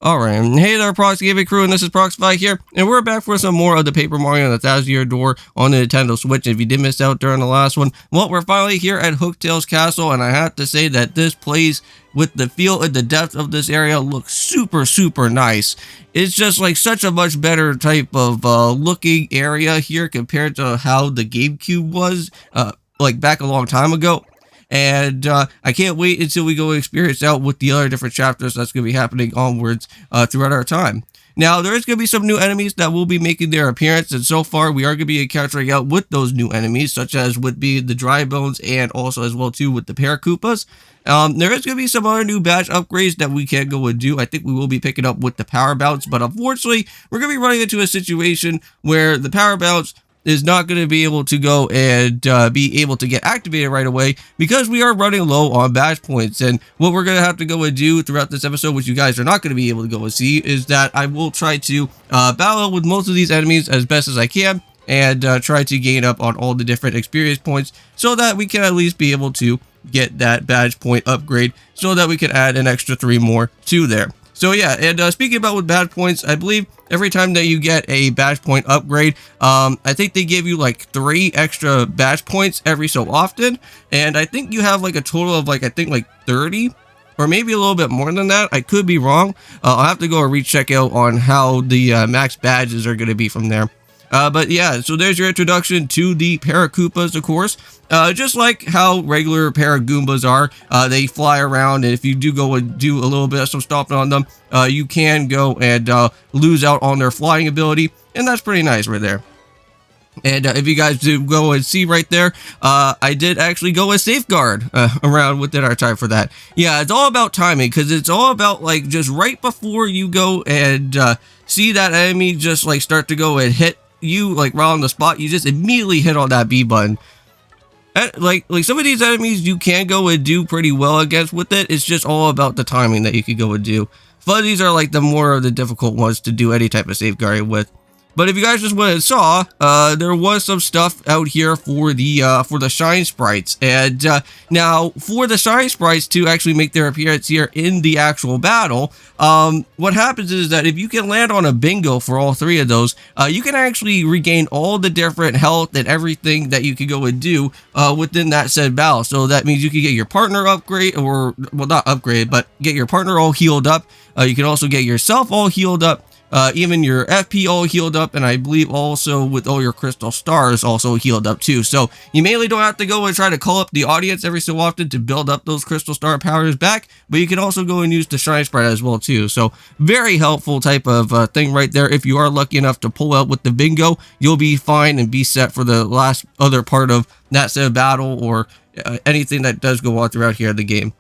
Alright, hey there Prox Gaming Crew, and this is Proxify here, and we're back for some more of the Paper Mario and the 1,000-Year Door on the Nintendo Switch. If you did miss out during the last one, well, we're finally here at Hooktail's Castle, and I have to say that this place, with the feel and the depth of this area, looks super nice. It's just like such a much better type of looking area here compared to how the GameCube was, like back a long time ago. And I can't wait until we go experience out with the other different chapters that's going to be happening onwards throughout our time. Now, there is going to be some new enemies that will be making their appearance, and so far we are going to be encountering out with those new enemies, such as would be the Dry Bones and also as well too with the Paracoopas. There is going to be some other new badge upgrades that we can go and do. I think we will be picking up with the Power Bounce, but unfortunately, we're going to be running into a situation where the Power Bounce is not going to be able to go and be able to get activated right away because we are running low on badge points. And what we're going to have to go and do throughout this episode, which you guys are not going to be able to go and see, is that I will try to battle with most of these enemies as best as I can and try to gain up on all the different experience points so that we can at least be able to get that badge point upgrade so that we can add an extra 3 more to there. So yeah, and speaking about with badge points, I believe every time that you get a badge point upgrade, I think they give you like 3 extra badge points every so often, and I think you have like a total of like, I think like 30, or maybe a little bit more than that. I could be wrong. I'll have to go and recheck out on how the max badges are going to be from there. But yeah, so there's your introduction to the Paracoopas, of course. Just like how regular Paragoombas are, they fly around, and if you do go and do a little bit of some stomping on them, you can go and lose out on their flying ability, and that's pretty nice right there. And if you guys do go and see right there, I did actually go and safeguard around within our time for that. Yeah, it's all about timing, because it's all about like just right before you go and see that enemy just like start to go and hit you like right on the spot, you just immediately hit on that B button. And, like some of these enemies you can go and do pretty well against with it. It's just all about the timing that you can go and do. Fuzzies are like the more of the difficult ones to do any type of safeguarding with. But if you guys just went and saw, there was some stuff out here for the Shine Sprites. And now, for the Shine Sprites to actually make their appearance here in the actual battle, what happens is that if you can land on a bingo for all 3 of those, you can actually regain all the different health and everything that you can go and do within that said battle. So that means you can get your partner upgrade, or, well, not upgrade, but get your partner all healed up. You can also get yourself all healed up. Even your FP all healed up, and I believe also with all your crystal stars also healed up too. So you mainly don't have to go and try to call up the audience every so often to build up those crystal star powers back, but you can also go and use the Shine Sprite as well too. So very helpful type of thing right there. If you are lucky enough to pull out with the bingo, you'll be fine and be set for the last other part of that set of battle or anything that does go on throughout here in the game.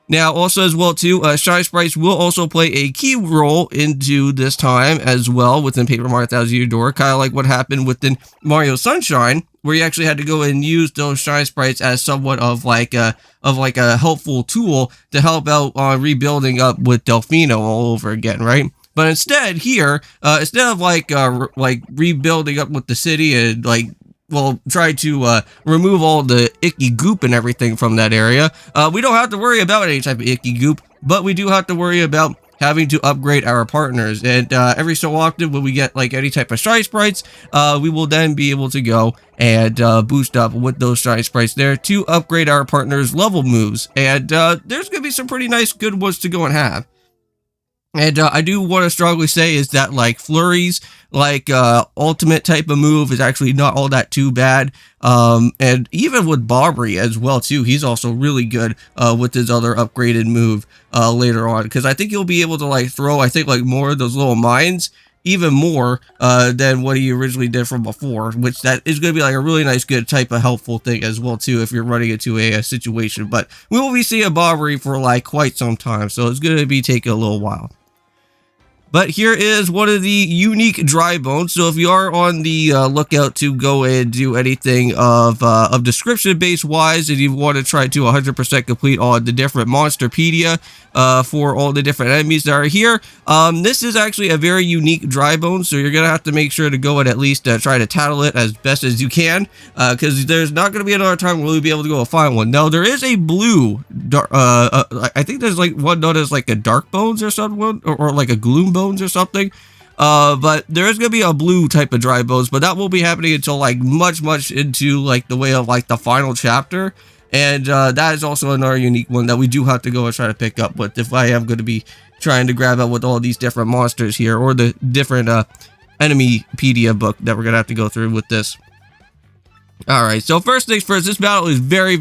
Now, also as well too, Shine Sprites will also play a key role into this time as well within Paper Mario 1,000-Year Door, kind of like what happened within Mario Sunshine, where you actually had to go and use those Shine Sprites as somewhat of like a helpful tool to help out on rebuilding up with Delfino all over again, right? But instead here, instead of like rebuilding up with the city and like, well, try to remove all the icky goop and everything from that area. We don't have to worry about any type of icky goop, but we do have to worry about having to upgrade our partners. And every so often when we get like any type of Shine Sprites, we will then be able to go and boost up with those Shine Sprites there to upgrade our partners' level moves. And there's going to be some pretty nice good ones to go and have. And I do want to strongly say is that like Flurry's like ultimate type of move is actually not all that too bad. And even with Bobbery as well too, he's also really good with his other upgraded move later on, because I think he'll be able to like throw, I think, like more of those little mines even more than what he originally did from before, which that is going to be like a really nice good type of helpful thing as well too if you're running into a situation. But we will be seeing Bobbery for like quite some time, so it's going to be taking a little while. But here is one of the unique dry bones. So if you are on the lookout to go and do anything of description base wise, and you want to try to 100% complete all the different Monsterpedia for all the different enemies that are here, this is actually a very unique dry bone. So you're gonna have to make sure to go and at least try to tattle it as best as you can, because there's not gonna be another time where we'll be able to go and find one. Now there is a blue, I think there's like one known as like a dark bones or something, or like a gloom bones or something. But there is gonna be a blue type of dry bones, but that won't be happening until like much into like the way of like the final chapter. And that is also another unique one that we do have to go and try to pick up. But if I am going to be trying to grab out with all these different monsters here, or the different Enemypedia book that we're going to have to go through with this. Alright, so first things first, this battle is very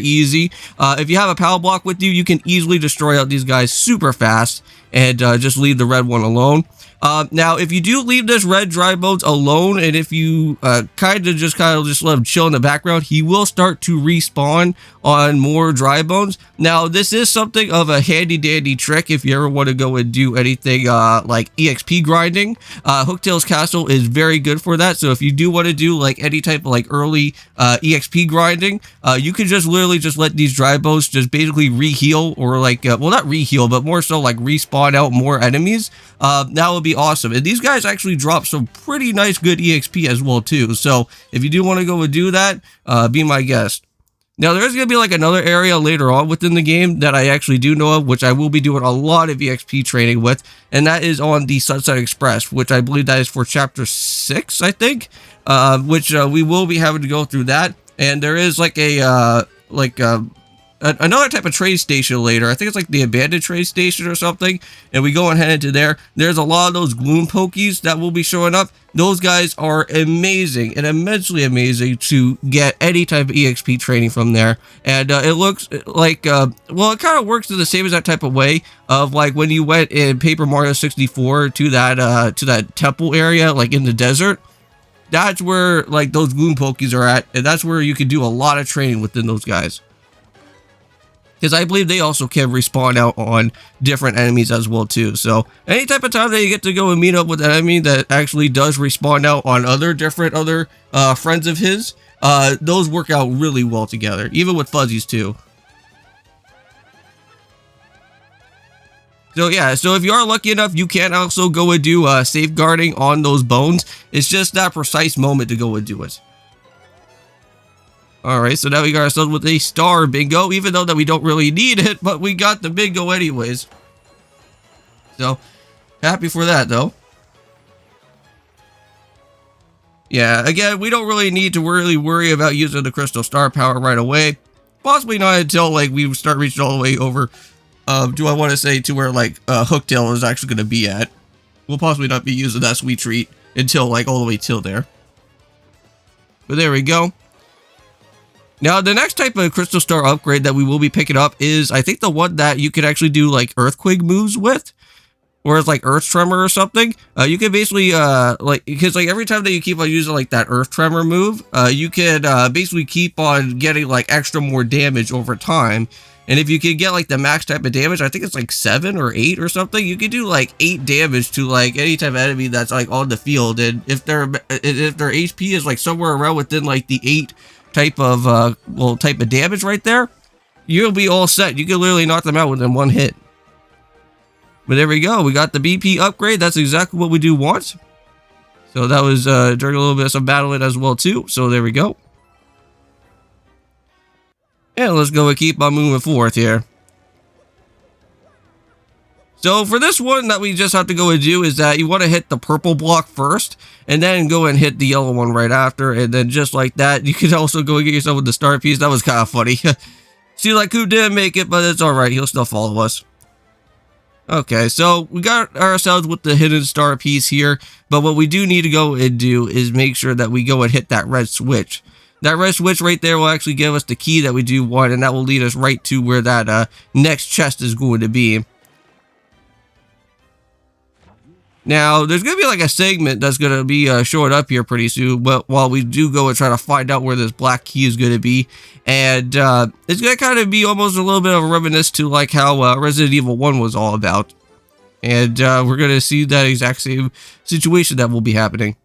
easy. If you have a power block with you, you can easily destroy out these guys super fast and just leave the red one alone. Now, if you do leave this red dry bones alone, and if you kind of just let him chill in the background, he will start to respawn on more dry bones. Now, this is something of a handy dandy trick if you ever want to go and do anything like EXP grinding. Hooktail's Castle is very good for that. So if you do want to do like any type of like early EXP grinding, you can just literally just let these dry bones just basically re-heal, or like, well, not re-heal, but more so like respawn out more enemies. That would be awesome. And these guys actually drop some pretty nice good EXP as well too. So if you do want to go and do that, be my guest. Now there's going to be like another area later on within the game that I actually do know of, which I will be doing a lot of EXP training with, and that is on the Sunset Express, which I believe that is for chapter 6, I think, which we will be having to go through that. And there is like a another type of trade station later. I think it's like the abandoned trade station or something, and we go and head into there. There's a lot of those gloom pokies that will be showing up. Those guys are amazing and immensely amazing to get any type of EXP training from there. And it looks like, well, it kind of works in the same as that type of way of like when you went in Paper Mario 64 to that temple area, like in the desert. That's where like those gloom pokies are at, and that's where you can do a lot of training within those guys. Because I believe they also can respawn out on different enemies as well too. So any type of time that you get to go and meet up with an enemy that actually does respawn out on other friends of his, those work out really well together, even with fuzzies too. So yeah, so if you are lucky enough, you can also go and do safeguarding on those bones. It's just that precise moment to go and do it. Alright, so now we got ourselves with a star bingo, even though that we don't really need it, but we got the bingo anyways. So, happy for that though. Yeah, again, we don't really need to really worry about using the crystal star power right away. Possibly not until like we start reaching all the way over, do I want to say, to where like Hooktail is actually going to be at. We'll possibly not be using that sweet treat until like all the way till there. But there we go. Now, the next type of Crystal Star upgrade that we will be picking up is, I think, the one that you could actually do, like, Earthquake moves with. Or it's like Earth Tremor or something. You can basically, because, like, every time that you keep on using, like, that Earth Tremor move, you can basically keep on getting, like, extra more damage over time. And if you can get, like, the max type of damage, I think it's, like, 7 or 8 or something, you can do, like, 8 damage to, like, any type of enemy that's, like, on the field. And if their HP is, like, somewhere around within, like, the 8 type of damage right there, you'll be all set. You can literally knock them out within one hit. But there we go. We got the BP upgrade. That's exactly what we do want. So that was during a little bit of some battling as well too. So there we go. And let's go and keep on moving forth here. So for this one that we just have to go and do is that you want to hit the purple block first, and then go and hit the yellow one right after, and then just like that, you can also go and get yourself with the star piece. That was kind of funny. See, like, who didn't make it, but it's alright, he'll still follow us. Okay, so we got ourselves with the hidden star piece here, but what we do need to go and do is make sure that we go and hit that red switch. That red switch right there will actually give us the key that we do want, and that will lead us right to where that next chest is going to be. Now, there's going to be like a segment that's going to be showing up here pretty soon, but while we do go and try to find out where this black key is going to be, and it's going to kind of be almost a little bit of a reminiscence to like how Resident Evil 1 was all about. And we're going to see that exact same situation that will be happening.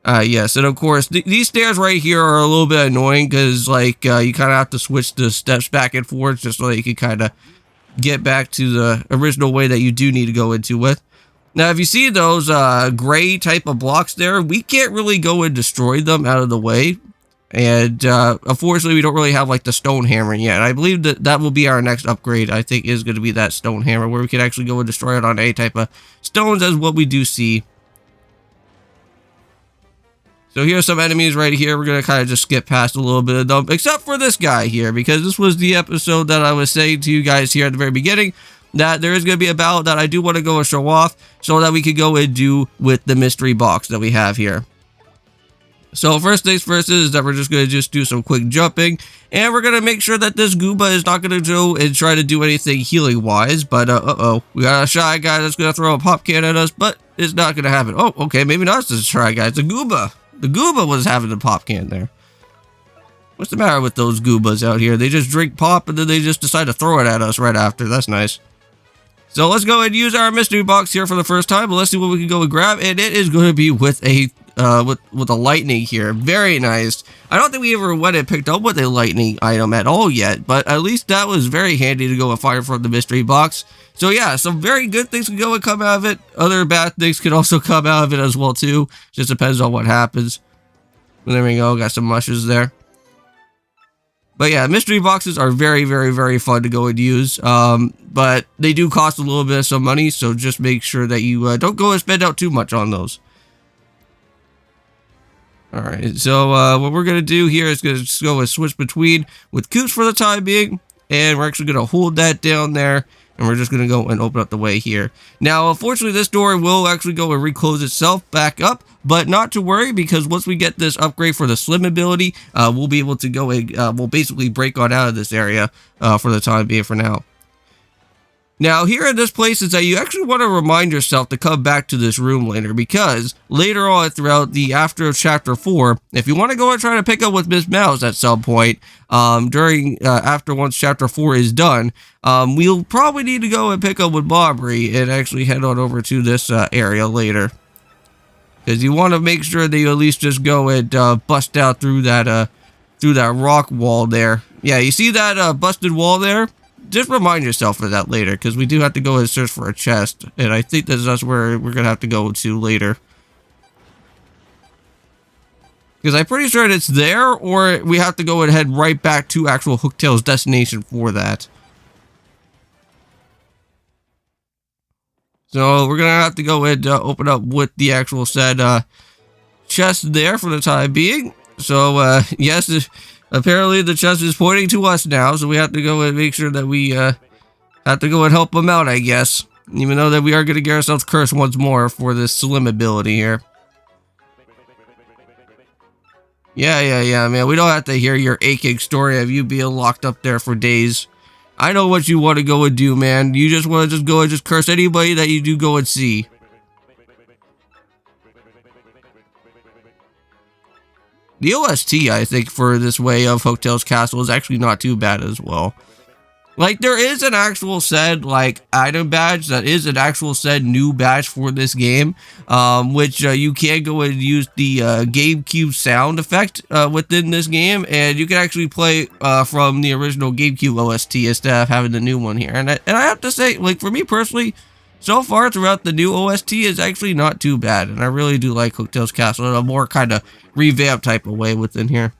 Yes, and of course, these stairs right here are a little bit annoying because, like, you kind of have to switch the steps back and forth just so that you can kind of get back to the original way that you do need to go into with. Now, if you see those gray type of blocks there, we can't really go and destroy them out of the way. And unfortunately, we don't really have, like, the stone hammer yet. I believe that that will be our next upgrade, I think, is going to be that stone hammer, where we can actually go and destroy it on any type of stones, as what we do see. So here's some enemies right here. We're going to kind of just skip past a little bit of them, except for this guy here, because this was the episode that I was saying to you guys here at the very beginning, that there is going to be a battle that I do want to go and show off, so that we can go and do with the mystery box that we have here. So first things first is that we're just going to just do some quick jumping, and we're going to make sure that this Goomba is not going to go and try to do anything healing wise, but we got a shy guy that's going to throw a pop can at us, but it's not going to happen. Oh, okay, maybe not just a shy guy, it's a Goomba. The Goomba was having the pop can there. What's the matter with those Goombas out here? They just drink pop and then they just decide to throw it at us right after. That's nice. So let's go and use our mystery box here for the first time. But let's see what we can go and grab. And it is going to be with a with a lightning here. Very nice. I don't think we ever went and picked up with a lightning item at all yet. But at least that was very handy to go and fire from the mystery box. So yeah, some very good things can go and come out of it. Other bad things can also come out of it as well too. Just depends on what happens. But there we go. Got some mushes there. But yeah, mystery boxes are very, very, very fun to go and use. But they do cost a little bit of some money. So just make sure that you don't go and spend out too much on those. Alright, so what we're going to do here is going to just go and switch between with Coops for the time being. And we're actually going to hold that down there. And we're just going to go and open up the way here. Now, unfortunately, this door will actually go and reclose itself back up. But not to worry, because once we get this upgrade for the slim ability, we'll be able to go and we'll basically break on out of this area for the time being for now. Now, here in this place is that you actually want to remind yourself to come back to this room later, because later on throughout the after chapter 4, if you want to go and try to pick up with Miss Mouse at some point, after once chapter 4 is done, we'll probably need to go and pick up with Bobbery and actually head on over to this area later. Because you want to make sure that you at least just go and bust out through that rock wall there. Yeah, you see that busted wall there? Just remind yourself of that later, because we do have to go and search for a chest, and I think that's where we're going to have to go to later. Because I'm pretty sure it's there, or we have to go and head right back to actual Hooktail's destination for that. So we're going to have to go and open up with the actual said chest there for the time being. So, yes, apparently the chest is pointing to us now, so we have to go and make sure that we have to go and help them out, I guess. Even though that we are going to get ourselves cursed once more for this slim ability here. Yeah, man. We don't have to hear your aching story of you being locked up there for days. I know what you want to go and do, man. You just want to just go and just curse anybody that you do go and see. The OST, I think, for this way of Hooktail's Castle is actually not too bad as well. Like, there is an actual said, like, item badge that is an actual said new badge for this game, which you can go and use the GameCube sound effect within this game, and you can actually play from the original GameCube OST instead of having the new one here. And I have to say, like, for me personally, so far throughout the new OST is actually not too bad, and I really do like Hooktail's Castle in a more kind of revamped type of way within here.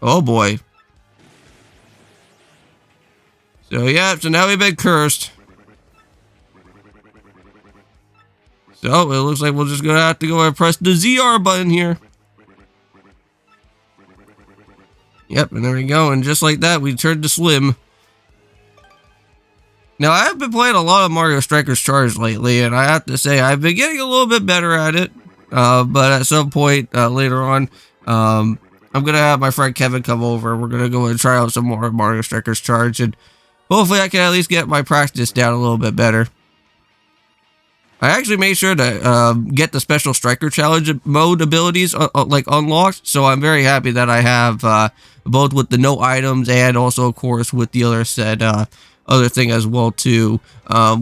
Oh boy. So yeah, so now we've been cursed. So it looks like we're just gonna have to go and press the ZR button here. Yep, and there we go, and just like that, we turned to Slim. Now, I have been playing a lot of Mario Strikers Charge lately, and I have to say, I've been getting a little bit better at it. But at some point later on, I'm going to have my friend Kevin come over. We're going to go and try out some more Mario Strikers Charge, and hopefully I can at least get my practice down a little bit better. I actually made sure to get the special Striker Challenge mode abilities like unlocked, so I'm very happy that I have both with the no items and also, of course, with the other said other thing as well too,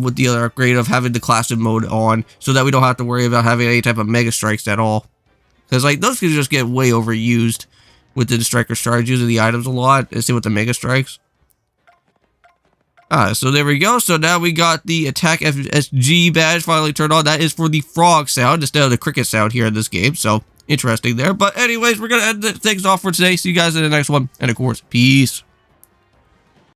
with the other upgrade of having the classic mode on, so that we don't have to worry about having any type of mega strikes at all. Because like those can just get way overused with the striker charge, using the items a lot, and same with the mega strikes. So there we go. So now we got the attack FSG badge finally turned on. That is for the frog sound instead of the cricket sound here in this game. So interesting there. But anyways, we're going to end things off for today. See you guys in the next one. And of course, peace.